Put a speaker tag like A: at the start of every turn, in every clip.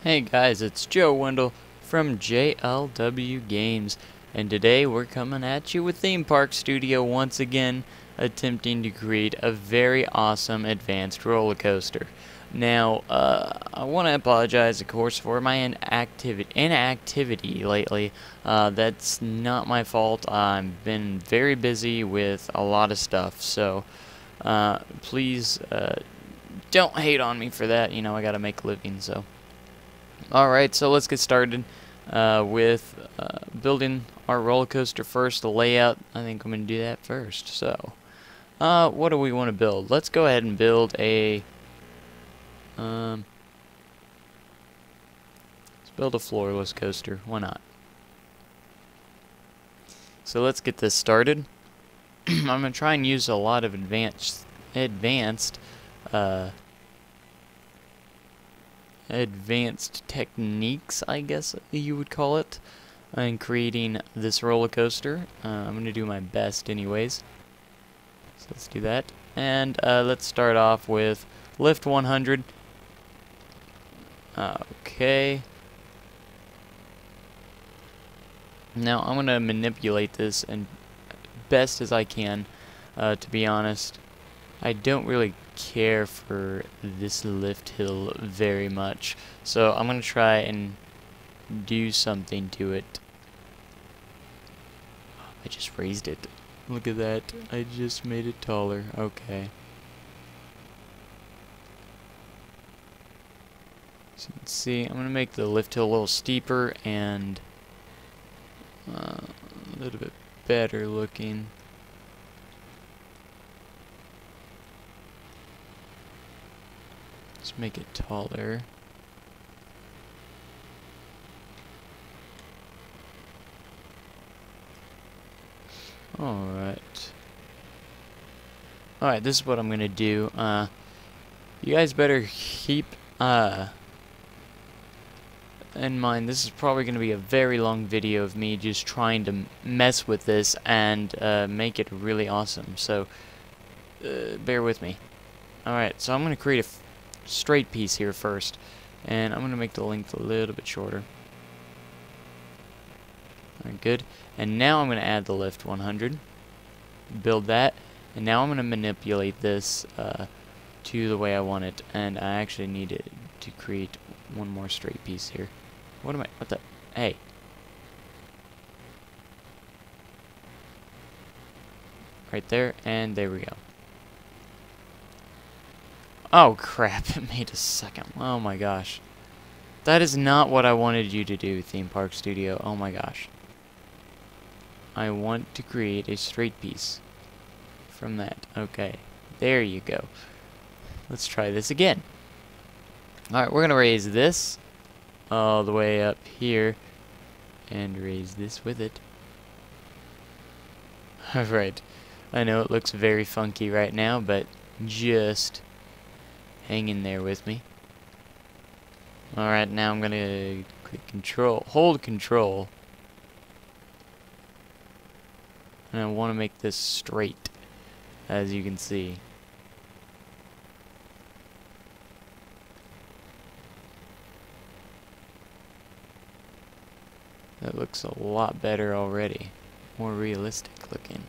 A: Hey guys, it's Joe Wendell from JLW Games, and today we're coming at you with Theme Park Studio once again, attempting to create a very awesome advanced roller coaster. Now, I want to apologize, of course, for my inactivity lately. That's not my fault. I've been very busy with a lot of stuff, so please don't hate on me for that. You know, I gotta make a living, so. Alright, so let's get started with building our roller coaster first, the layout. I think I'm going to do that first. So, what do we want to build? Let's go ahead and build a, let's build a floorless coaster. Why not? So let's get this started. I'm going to try and use a lot of advanced techniques, I guess you would call it, in creating this roller coaster. I'm going to do my best anyways. So let's do that. And let's start off with lift 100. Okay. Now I'm going to manipulate this and best as I can, to be honest. I don't really care for this lift hill very much, so I'm gonna try and do something to it. I just raised it. Look at that. I just made it taller. Okay. So you can see, I'm gonna make the lift hill a little steeper and a little bit better looking. Let's make it taller. Alright. Alright, this is what I'm gonna do. You guys better keep in mind, this is probably gonna be a very long video of me just trying to mess with this and make it really awesome. So, bear with me. Alright, so I'm gonna create a straight piece here first, and I'm gonna make the length a little bit shorter. Alright, good. And now I'm gonna add the lift 100, build that, and now I'm gonna manipulate this to the way I want it. And I actually need to create one more straight piece here. What the? Hey. Right there, and there we go. Oh crap, it made a second. Oh my gosh. That is not what I wanted you to do, Theme Park Studio. Oh my gosh. I want to create a straight piece from that. Okay, there you go. Let's try this again. Alright, we're going to raise this all the way up here and raise this with it. Alright, I know it looks very funky right now, but just hang in there with me. Alright, now I'm gonna click control, hold control, and I want to make this straight, as you can see. That looks a lot better already, more realistic looking.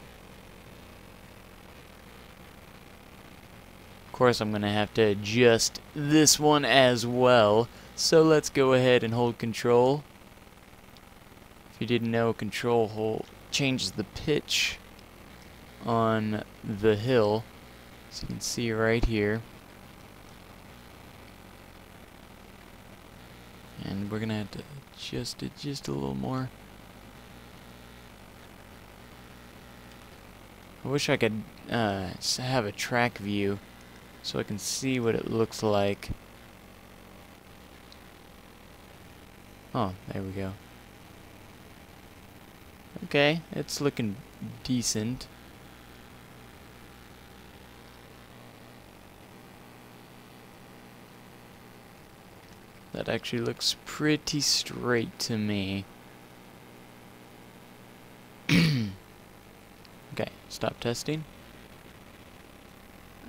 A: Of course, I'm gonna have to adjust this one as well, so let's go ahead and hold control. If you didn't know, control hold changes the pitch on the hill, so you can see right here. And we're gonna have to adjust it just a little more. I wish I could have a track view so I can see what it looks like. Oh, there we go. Okay, it's looking decent. That actually looks pretty straight to me. Okay, stop testing.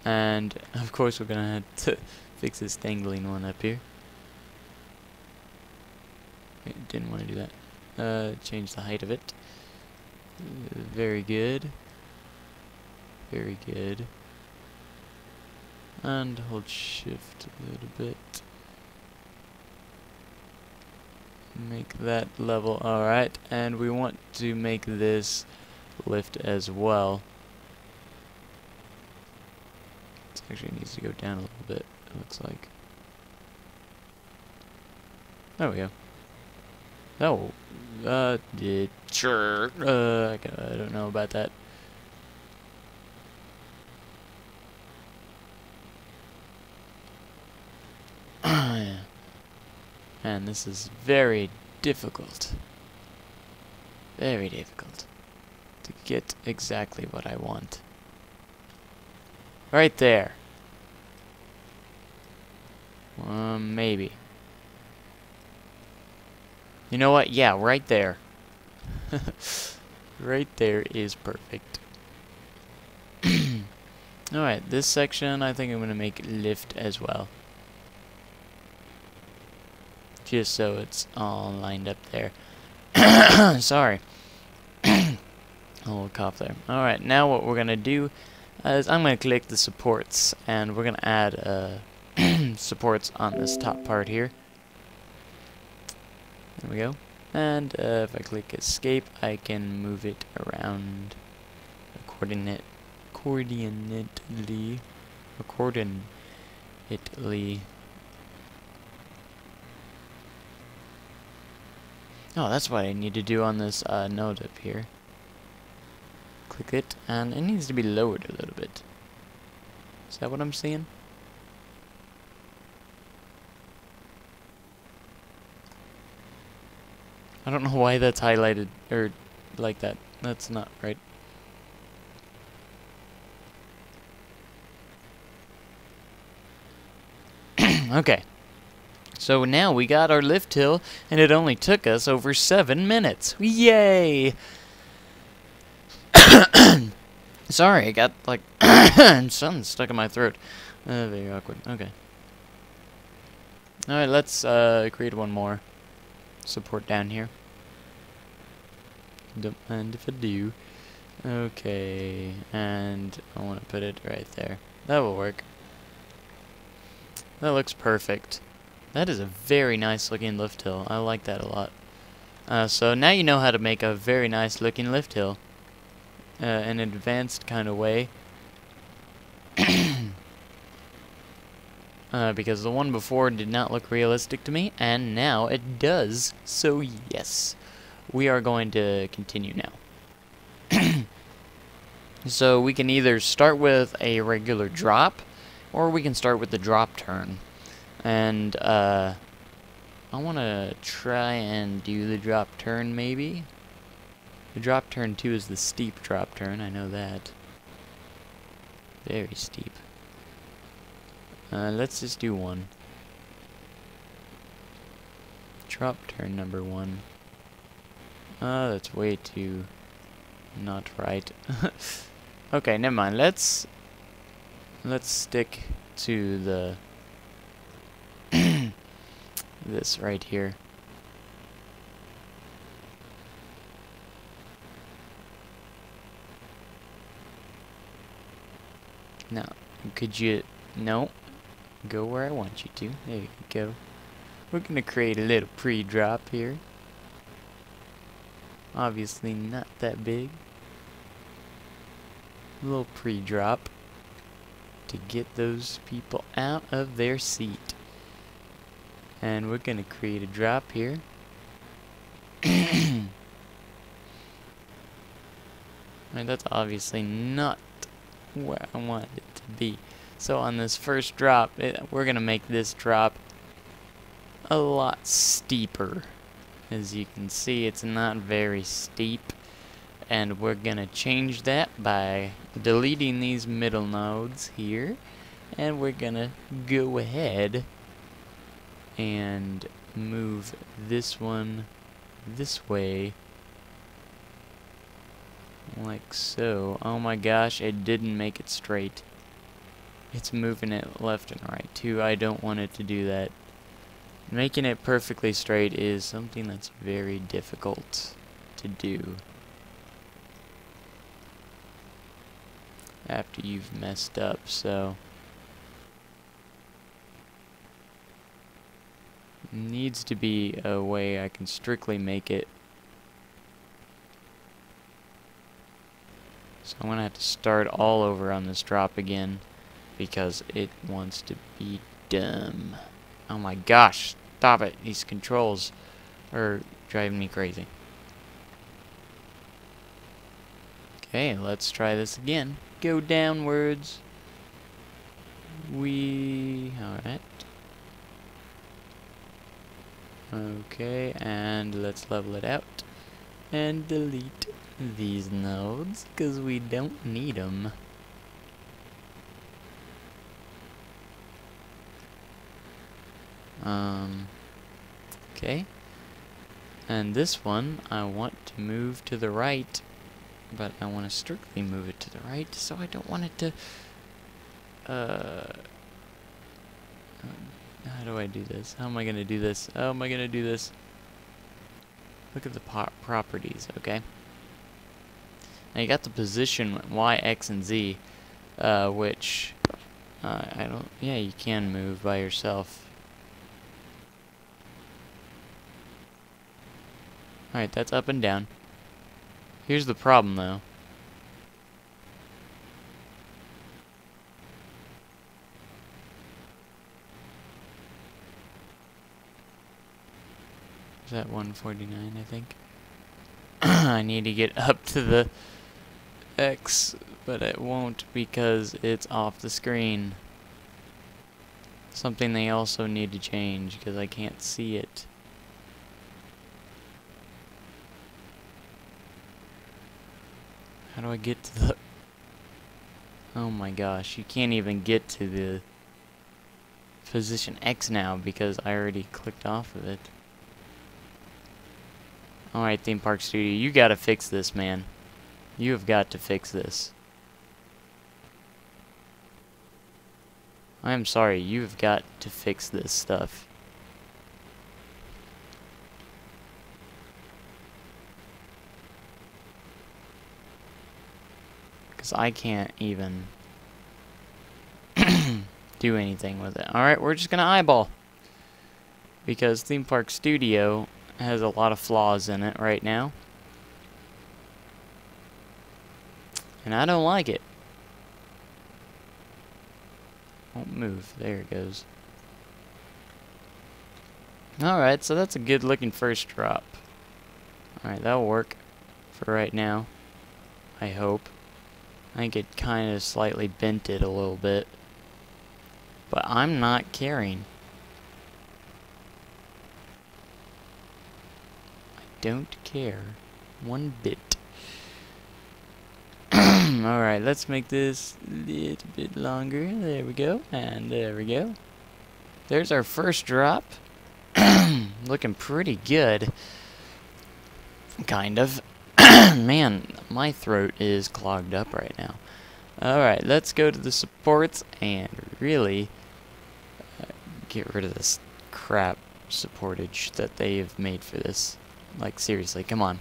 A: And of course we're gonna have to fix this dangling one up here. didn't want to do that. Change the height of it. Very good. Very good. And hold shift a little bit. Make that level. Alright, and we want to make this lift as well. It actually needs to go down a little bit, it looks like. There we go. Oh, sure. I don't know about that. Yeah. And this is very difficult. Very difficult to get exactly what I want. Right there. Maybe. You know what? Yeah, right there. Right there is perfect. Alright, this section I think I'm going to make lift as well. Just so it's all lined up there. Sorry. A little cough there. Alright, now what we're going to do is I'm going to click the supports, and we're going to add supports on this top part here. There we go. And if I click escape, I can move it around coordinately. Oh, that's what I need to do on this node up here. Click it, and it needs to be lowered a little bit. Is that what I'm seeing? I don't know why that's highlighted, or like that. That's not right. Okay. So now we got our lift hill, and it only took us over 7 minutes. Yay! Sorry, I got, like, something stuck in my throat. Very awkward. Okay. Alright, let's create one more support down here. Don't mind if I do. Okay, and I want to put it right there. That will work. That looks perfect. That is a very nice looking lift hill. I like that a lot. So now you know how to make a very nice looking lift hill. In an advanced kind of way. Because the one before did not look realistic to me, and now it does. So yes, we are going to continue now. So we can either start with a regular drop, or we can start with the drop turn. And I want to try and do the drop turn maybe. The drop turn 2 is the steep drop turn, I know that. Very steep. Let's just do one. Drop turn number 1. That's way too not right. Okay, never mind. Let's stick to the this right here. Now, could you... No. Go where I want you to. There you go. We're going to create a little pre-drop here. Obviously not that big. A little pre-drop to get those people out of their seat. And we're going to create a drop here. And that's obviously not where I want it to be. So on this first drop, we're going to make this drop a lot steeper. As you can see, it's not very steep. And we're going to change that by deleting these middle nodes here. And we're going to go ahead and move this one this way. Like so. Oh my gosh, it didn't make it straight. It's moving it left and right too. I don't want it to do that. Making it perfectly straight is something that's very difficult to do after you've messed up, so needs to be a way I can strictly make it. So I'm gonna have to start all over on this drop again because it wants to be dumb. Oh my gosh, stop it. These controls are driving me crazy. Okay, let's try this again. Go downwards. Alright. Okay, and let's level it out. And delete these nodes, because we don't need them. Okay. And this one, I want to move to the right, but I want to strictly move it to the right, so I don't want it to, how do I do this? How am I going to do this? How am I going to do this? Look at the properties, okay? Now you got the position Y, X, and Z, which, yeah, you can move by yourself. Alright, that's up and down. Here's the problem, though. Is that 149, I think? I need to get up to the X, but it won't because it's off the screen. Something they also need to change because I can't see it. How do I get to the... Oh my gosh, you can't even get to the position X now because I already clicked off of it. Alright, Theme Park Studio, you gotta fix this, man. You have got to fix this. I'm sorry, you've got to fix this stuff. Because I can't even do anything with it. Alright, we're just gonna eyeball. Because Theme Park Studio has a lot of flaws in it right now. And I don't like it. Won't move. There it goes. Alright, so that's a good looking first drop. Alright, that'll work for right now. I hope. I think it kind of slightly bent it a little bit. But I'm not caring. I don't care one bit. Alright, let's make this a little bit longer. There we go. And there we go. There's our first drop. Looking pretty good. Kind of. Man, my throat is clogged up right now. Alright, let's go to the supports and really get rid of this crap supportage that they've made for this. Like, seriously, come on.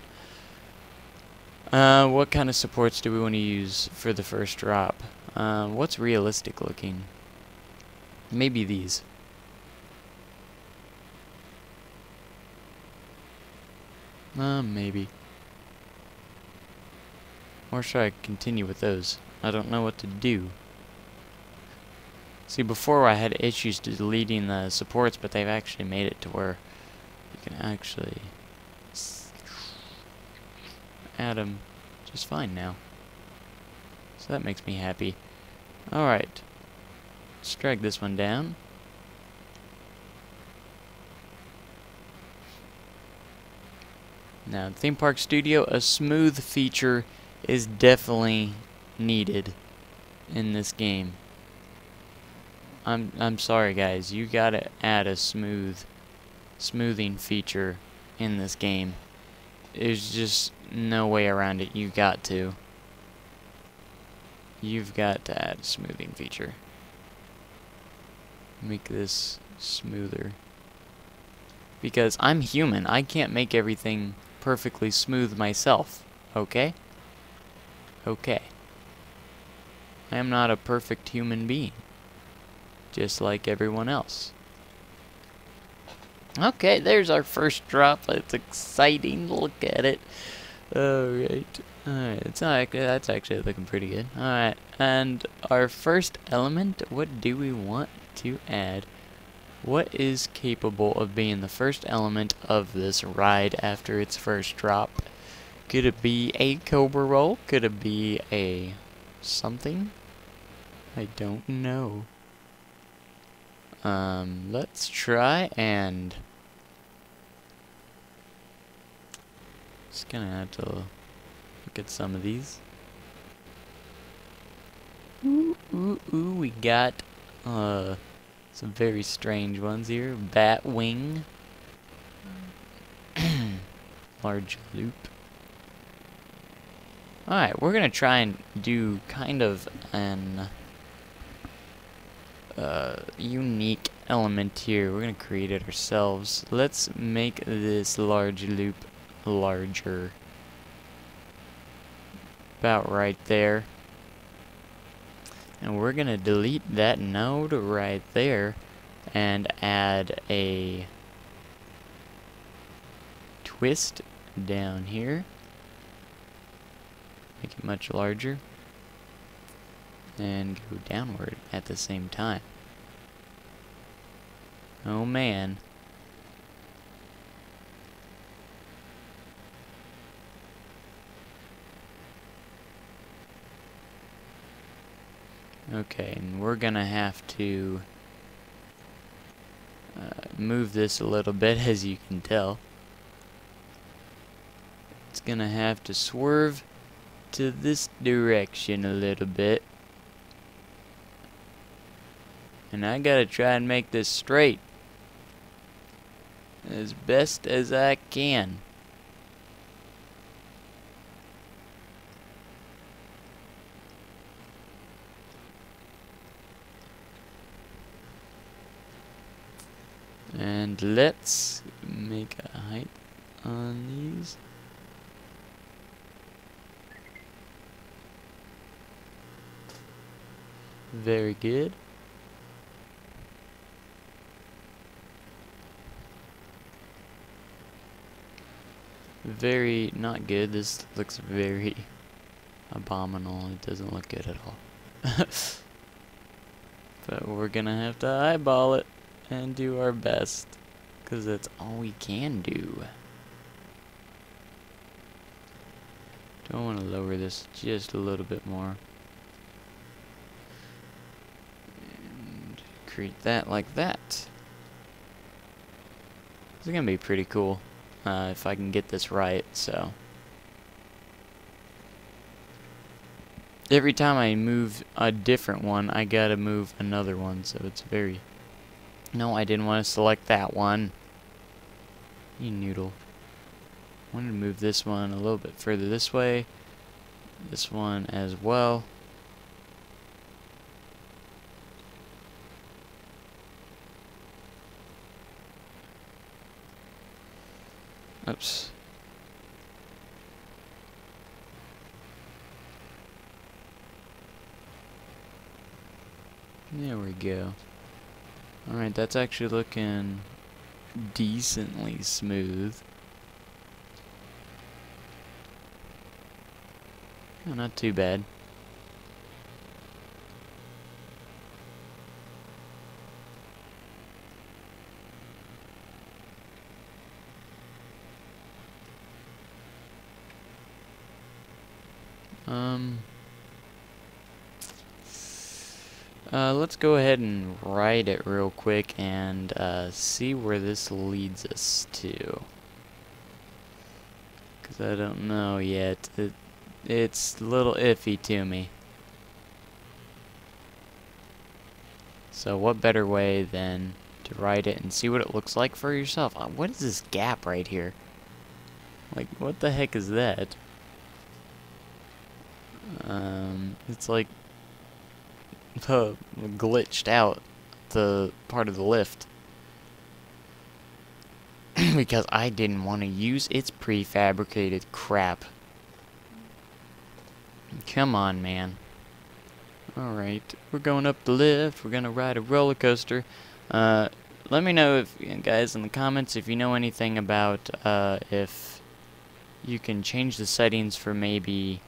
A: What kind of supports do we want to use for the first drop? What's realistic looking? Maybe these. Maybe. Or should I continue with those? I don't know what to do. See, before I had issues deleting the supports, but they've actually made it to where you can actually add them just fine now. So that makes me happy. Alright. Let's drag this one down. Now, Theme Park Studio, a smooth feature is definitely needed in this game. I'm sorry guys, you gotta add a smoothing feature in this game. There's just no way around it. You got to. You've got to add a smoothing feature. Make this smoother. because I'm human. I can't make everything perfectly smooth myself. Okay? Okay. I am not a perfect human being, just like everyone else. Okay, there's our first drop. It's exciting. Look at it. Alright. Alright, that's actually looking pretty good. Alright, and our first element, what do we want to add? What is capable of being the first element of this ride after its first drop? Could it be a cobra roll? Could it be a something? I don't know. Let's try and just gonna have to look at some of these. Ooh, we got some very strange ones here. Bat wing. Large loop. Alright, we're gonna try and do kind of an unique element here. We're gonna create it ourselves. Let's make this large loop larger. About right there. And we're gonna delete that node right there and add a twist down here. Make it much larger. And go downward at the same time. Oh man. Okay, and we're gonna have to move this a little bit, as you can tell. It's gonna have to swerve to this direction a little bit. And I gotta try and make this straight as best as I can. And let's make a height on these. Very good. Very not good. This looks very abominable. It doesn't look good at all. But we're gonna have to eyeball it and do our best, because that's all we can do. Don't want to lower this just a little bit more. And create that like that. This is gonna be pretty cool if I can get this right. So every time I move a different one, I gotta move another one, so it's very... No, I didn't want to select that one. You noodle. I wanted to move this one a little bit further this way. This one as well. Oops. There we go. Alright, that's actually looking decently smooth. Oh, not too bad. Let's go ahead and write it real quick and see where this leads us to. Because I don't know yet. It's a little iffy to me. So what better way than to write it and see what it looks like for yourself? What is this gap right here? Like, what the heck is that? It's like glitched out the part of the lift. because I didn't want to use its prefabricated crap. Come on, man. Alright, we're going up the lift. We're gonna ride a roller coaster. Let me know, if guys, in the comments, if you know anything about if you can change the settings for maybe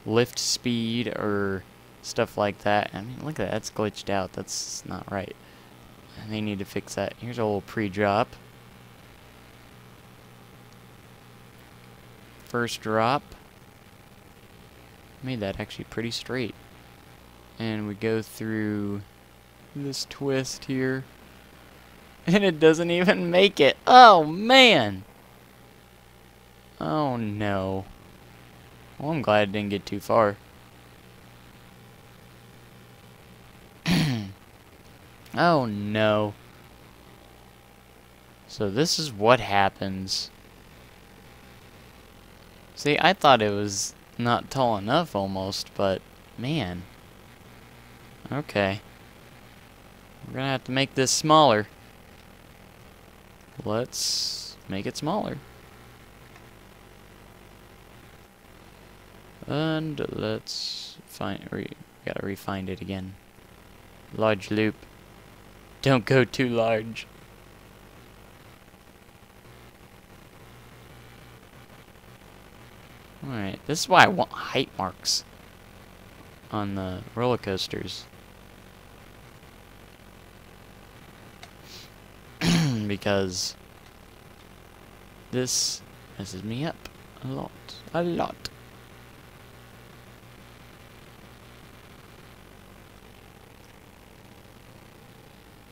A: lift speed or stuff like that. I mean, look at that. That's glitched out. That's not right. They need to fix that. Here's a little pre-drop. First drop. Made that actually pretty straight. And we go through this twist here. And it doesn't even make it. Oh, man. Oh, no. Well, I'm glad it didn't get too far. Oh, no. So this is what happens. See, I thought it was not tall enough almost, but man. Okay. We're gonna have to make this smaller. Let's make it smaller. And let's gotta refine it again. Large loop. Don't go too large. Alright, this is why I want height marks on the roller coasters. Because this messes me up a lot. A lot.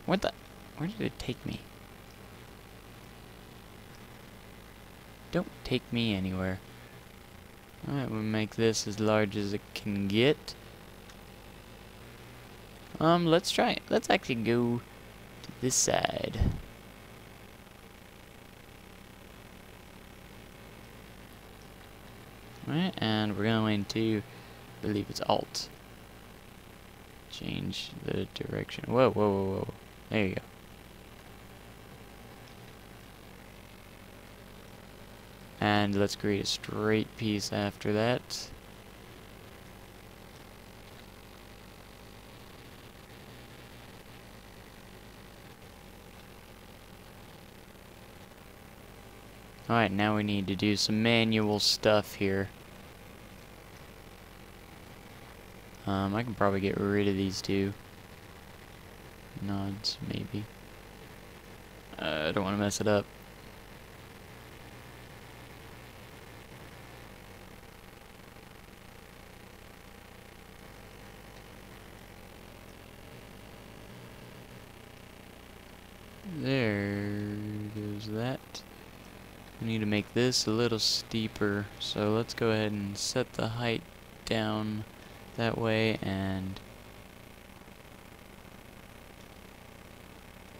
A: What the? Where did it take me? Don't take me anywhere. Alright, we'll make this as large as it can get. Let's try it. Let's actually go to this side. Alright, and we're going to, I believe it's Alt. Change the direction. Whoa, whoa, whoa, whoa. There you go. And let's create a straight piece after that. Alright, now we need to do some manual stuff here. I can probably get rid of these two nods, maybe. I don't want to mess it up. There goes that. We need to make this a little steeper, so let's go ahead and set the height down that way, and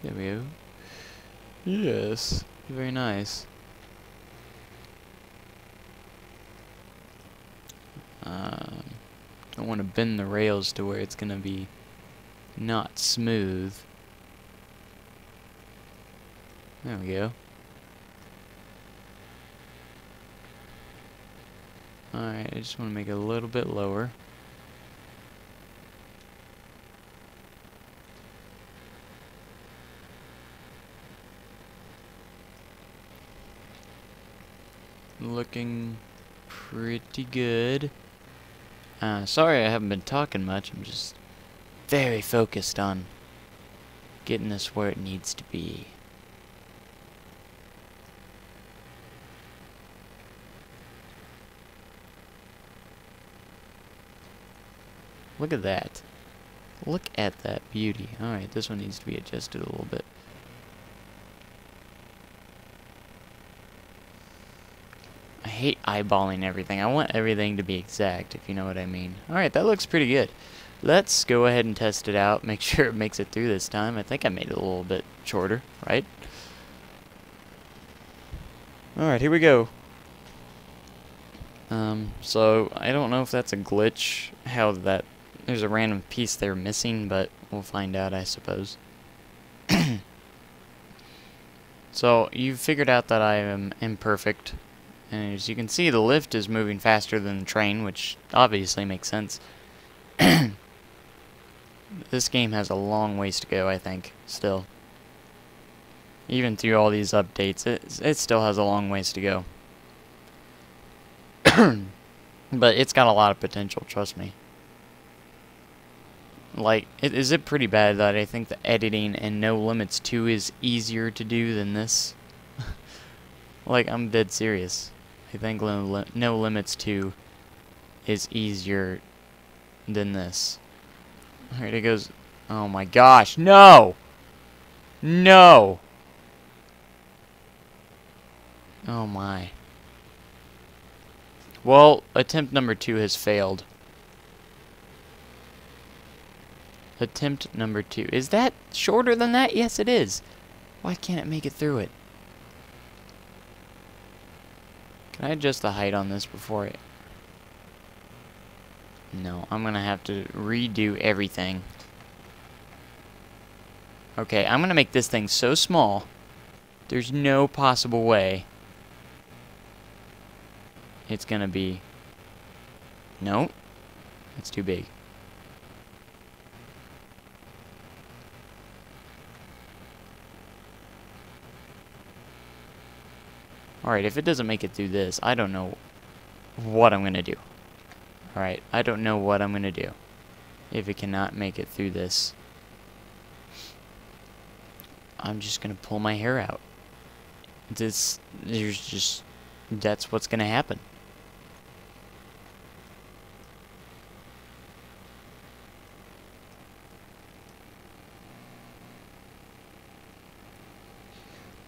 A: there we go. Yes, very nice. Don't want to bend the rails to where it's gonna be not smooth. There we go. Alright, I just want to make it a little bit lower. Looking pretty good. Sorry I haven't been talking much. I'm just very focused on getting this where it needs to be. Look at that. Look at that beauty. Alright, this one needs to be adjusted a little bit. I hate eyeballing everything. I want everything to be exact, if you know what I mean. Alright, that looks pretty good. Let's go ahead and test it out. Make sure it makes it through this time. I think I made it a little bit shorter, right? Alright, here we go. So, I don't know if that's a glitch, how that... There's a random piece there missing, but we'll find out, I suppose. So you've figured out that I am imperfect, and as you can see, the lift is moving faster than the train, which obviously makes sense. This game has a long ways to go, I think, still. Even through all these updates, it still has a long ways to go. But it's got a lot of potential, trust me. Like, is it pretty bad that I think the editing in No Limits 2 is easier to do than this? Like, I'm dead serious. I think No Limits 2 is easier than this. Alright, it goes... Oh my gosh, no! No! Oh my. Well, attempt number 2 has failed. Attempt number 2. Is that shorter than that? Yes, it is. Why can't it make it through it? Can I adjust the height on this before I... No, I'm gonna have to redo everything. Okay, I'm gonna make this thing so small, there's no possible way it's gonna be... No, that's too big. Alright, if it doesn't make it through this, I don't know what I'm gonna do. Alright, I don't know what I'm gonna do if it cannot make it through this. I'm just gonna pull my hair out. That's what's gonna happen.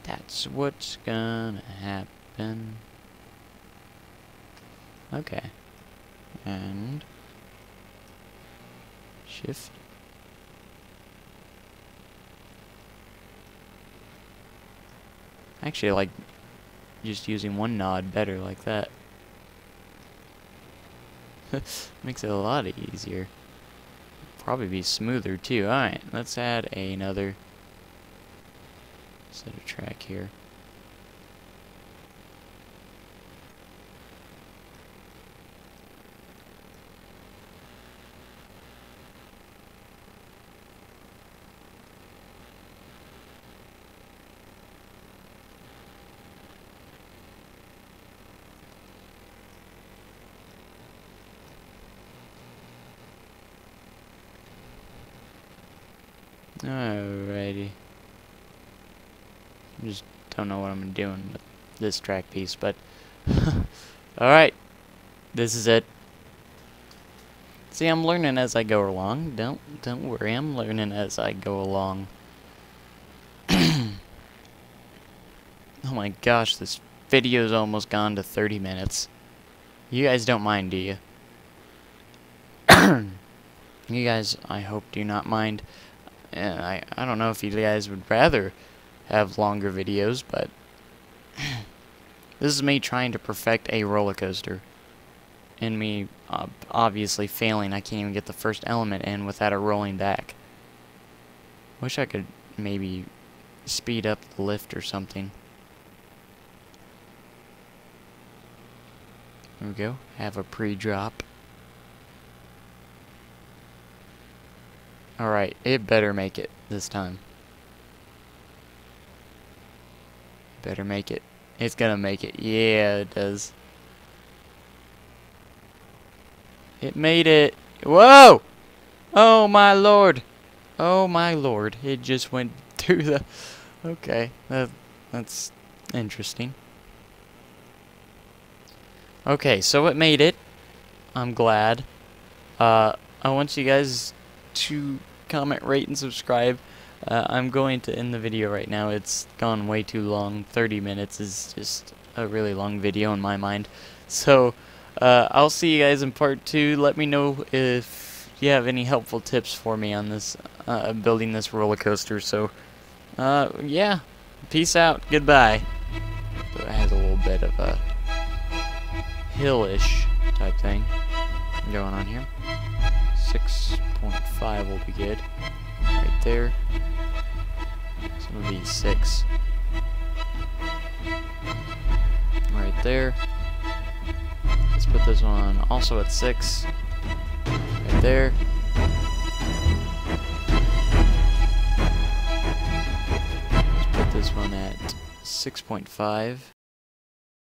A: That's what's gonna happen. Okay. And shift. Actually, I like just using one nod better like that. Makes it a lot easier. Probably be smoother too. Alright, let's add another set of track here. Alrighty. I just don't know what I'm doing with this track piece, but alright. This is it. See, I'm learning as I go along. Don't worry, I'm learning as I go along. Oh my gosh, this video's almost gone to 30 minutes. You guys don't mind, do you? You guys, I hope, do not mind. And I don't know if you guys would rather have longer videos, but this is me trying to perfect a roller coaster. And me obviously failing. I can't even get the first element in without it rolling back. Wish I could maybe speed up the lift or something. There we go. Have a pre-drop. Alright, it better make it this time. Better make it. It's gonna make it. Yeah, it does. It made it. Whoa! Oh my lord. Oh my lord. It just went through the... Okay, that's interesting. Okay, so it made it. I'm glad. I want you guys to comment, rate, and subscribe. I'm going to end the video right now. It's gone way too long. 30 minutes is just a really long video in my mind. So, I'll see you guys in part 2. Let me know if you have any helpful tips for me on this, building this roller coaster. So, yeah. Peace out. Goodbye. So it has a little bit of a hillish type thing going on here. 6.5 will be good. Right there. So it'll be 6. right there. Let's put this one also at 6, right there. Let's put this one at 6.5.